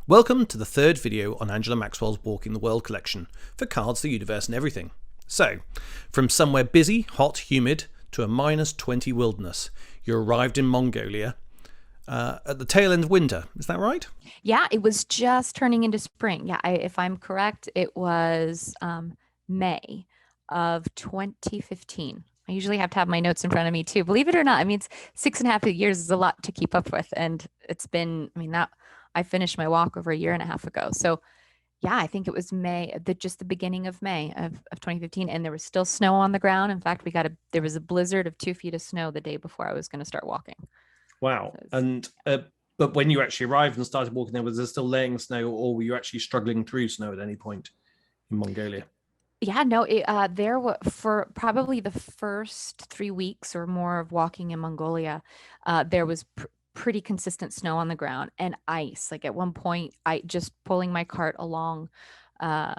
Welcome to the third video on Angela Maxwell's Walking the World collection for cards, the universe and everything. So, from somewhere busy, hot, humid to a -20 wilderness, you arrived in Mongolia at the tail end of winter. Is that right? Yeah, it was just turning into spring. Yeah, if I'm correct, it was May of 2015. I usually have to have my notes in front of me too. Believe it or not, I mean, it's 6.5 years is a lot to keep up with. And it's been, I mean, that I finished my walk over a year and a half ago. So yeah, I think it was May, just the beginning of May of 2015. And there was still snow on the ground. In fact, there was a blizzard of 2 feet of snow the day before I was going to start walking. Wow. So it was, And but when you actually arrived and started walking there, was there still laying snow, or were you actually struggling through snow at any point in Mongolia? Yeah, no, there were for probably the first 3 weeks or more of walking in Mongolia, there was pretty consistent snow on the ground and ice. Like at one point, I just pulling my cart along, uh,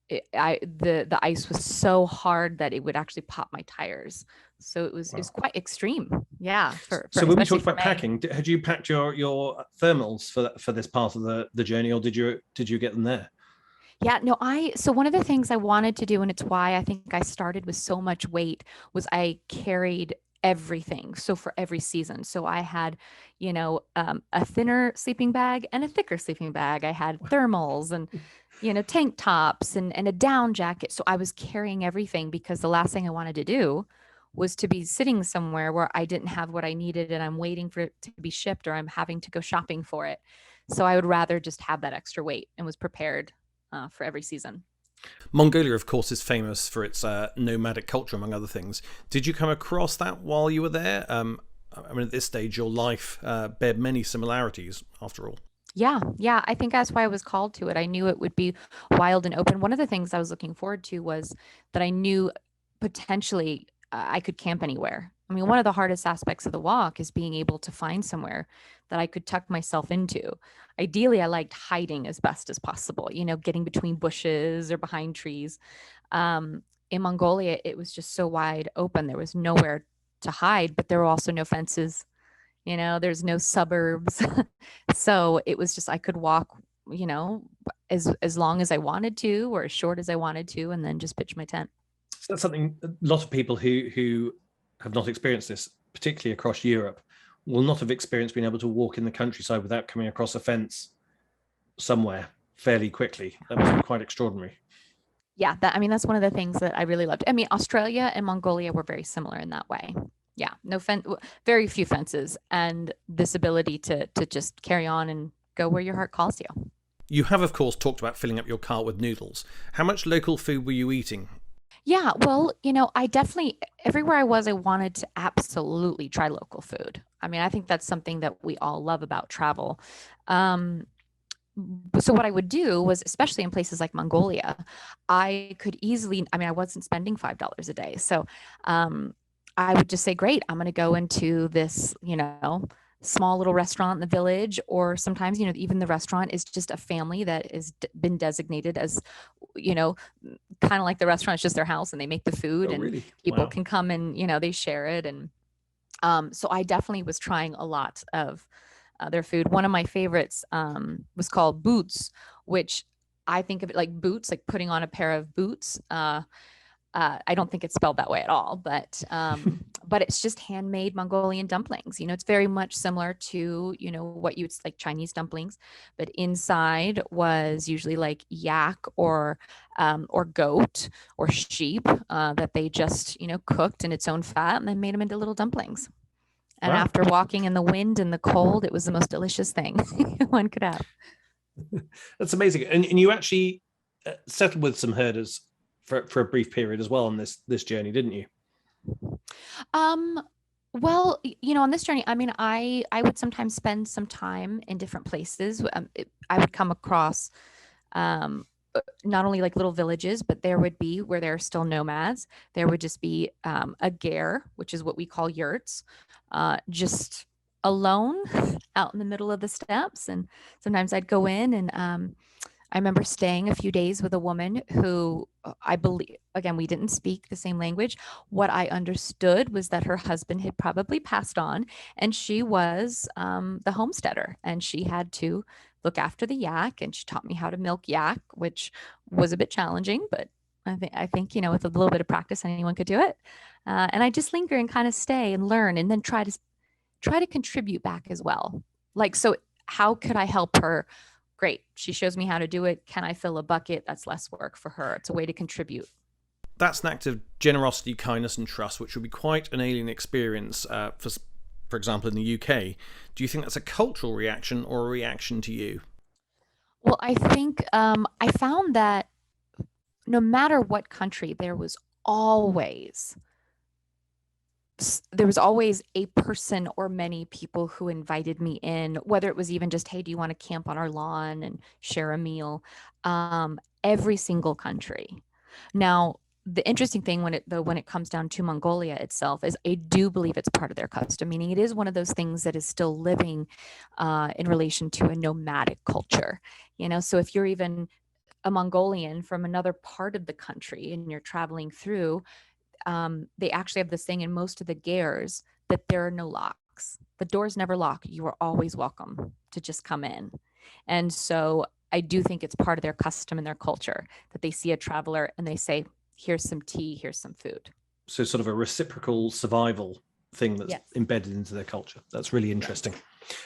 the ice was so hard that it would actually pop my tires. So it was Wow. quite extreme. Yeah, for So when we especially talked for about May. packing, had you packed your thermals for this part of the journey, or did you get them there? Yeah, no, so one of the things I wanted to do, and it's why I think I started with so much weight, was I carried everything. So for every season. So I had, a thinner sleeping bag and a thicker sleeping bag. I had thermals and, tank tops and a down jacket. So I was carrying everything because the last thing I wanted to do was to be sitting somewhere where I didn't have what I needed and I'm waiting for it to be shipped or I'm having to go shopping for it. So I would rather just have that extra weight and was prepared for every season. Mongolia, of course, is famous for its nomadic culture, among other things. Did you come across that while you were there? I mean, at this stage, your life bared many similarities, after all. Yeah, yeah. I think that's why I was called to it. I knew it would be wild and open. One of the things I was looking forward to was that I knew potentially I could camp anywhere. I mean, one of the hardest aspects of the walk is being able to find somewhere that I could tuck myself into. Ideally, I liked hiding as best as possible, getting between bushes or behind trees. In Mongolia, it was just so wide open. There was nowhere to hide, but there were also no fences. There's no suburbs. So it was just I could walk, you know, as long as I wanted to or as short as I wanted to, and then just pitch my tent. So that's something a lot of people who have not experienced this, particularly across Europe, will not have experienced being able to walk in the countryside without coming across a fence somewhere fairly quickly. That must be quite extraordinary. Yeah, I mean that's one of the things that I really loved. I mean, Australia and Mongolia were very similar in that way. Yeah, no fence, very few fences, and this ability to just carry on and go where your heart calls you. You have, of course, talked about filling up your cart with noodles. How much local food were you eating? Yeah, well, I definitely, everywhere I was, I wanted to absolutely try local food. I mean, I think that's something that we all love about travel. Um, so what I would do was, especially in places like Mongolia, I could easily, I mean, I wasn't spending $5 a day. So I would just say, great, I'm going to go into this, small little restaurant in the village, or sometimes, even the restaurant is just a family that has been designated as, you know, kind of like the restaurant, it's just their house and they make the food Oh, and really? people Wow. can come and, they share it. And so I definitely was trying a lot of their food. One of my favorites was called boots, which I think of it like boots, like putting on a pair of boots. I don't think it's spelled that way at all, but it's just handmade Mongolian dumplings. It's very much similar to what you'd like Chinese dumplings, but inside was usually like yak or goat or sheep that they just cooked in its own fat and then made them into little dumplings. And Wow. after walking in the wind and the cold, it was the most delicious thing one could have. That's amazing. And you actually settled with some herders for a brief period as well on this journey, didn't you? Um, well, on this journey, I mean, I would sometimes spend some time in different places. I would come across not only like little villages, but there would be where there are still nomads. There would just be a ger, which is what we call yurts, just alone out in the middle of the steppes. And sometimes I'd go in and I remember staying a few days with a woman who I believe, again, we didn't speak the same language. What I understood was that her husband had probably passed on and she was the homesteader and she had to look after the yak, and she taught me how to milk yak, which was a bit challenging, but I think with a little bit of practice, anyone could do it. And I just linger and kind of stay and learn, and then try to contribute back as well. Like, so how could I help her? Great. She shows me how to do it. Can I fill a bucket? That's less work for her. It's a way to contribute. That's an act of generosity, kindness, and trust, which would be quite an alien experience for example, in the UK. Do you think that's a cultural reaction or a reaction to you? Well, I think I found that no matter what country, always there was always a person or many people who invited me in, whether it was even just, hey, do you want to camp on our lawn and share a meal? Every single country. Now, the interesting thing when it comes down to Mongolia itself is I do believe it's part of their custom, meaning it is one of those things that is still living in relation to a nomadic culture. So if you're even a Mongolian from another part of the country and you're traveling through, they actually have this thing in most of the gairs that there are no locks. The doors never lock. You are always welcome to just come in. And so I do think it's part of their custom and their culture that they see a traveler and they say, here's some tea, here's some food. So sort of a reciprocal survival thing that's Yes. embedded into their culture. That's really interesting.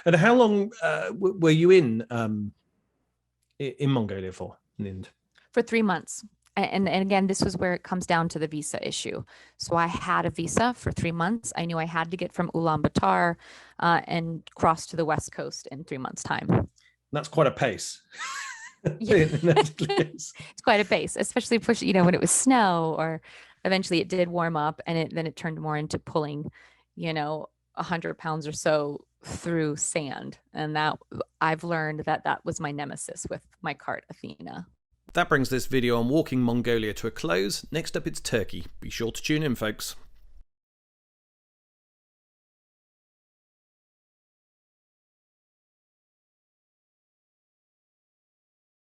And how long were you in Mongolia for, in the end? For 3 months. And again, this was where it comes down to the visa issue. So I had a visa for 3 months. I knew I had to get from Ulaanbaatar and cross to the West Coast in 3 months' time. That's quite a pace. Yeah. It's quite a pace, especially when it was snow, or eventually it did warm up, and then it turned more into pulling, 100 pounds or so through sand. And that I've learned that was my nemesis with my cart, Athena. That brings this video on walking Mongolia to a close. Next up, it's Turkey. Be sure to tune in, folks.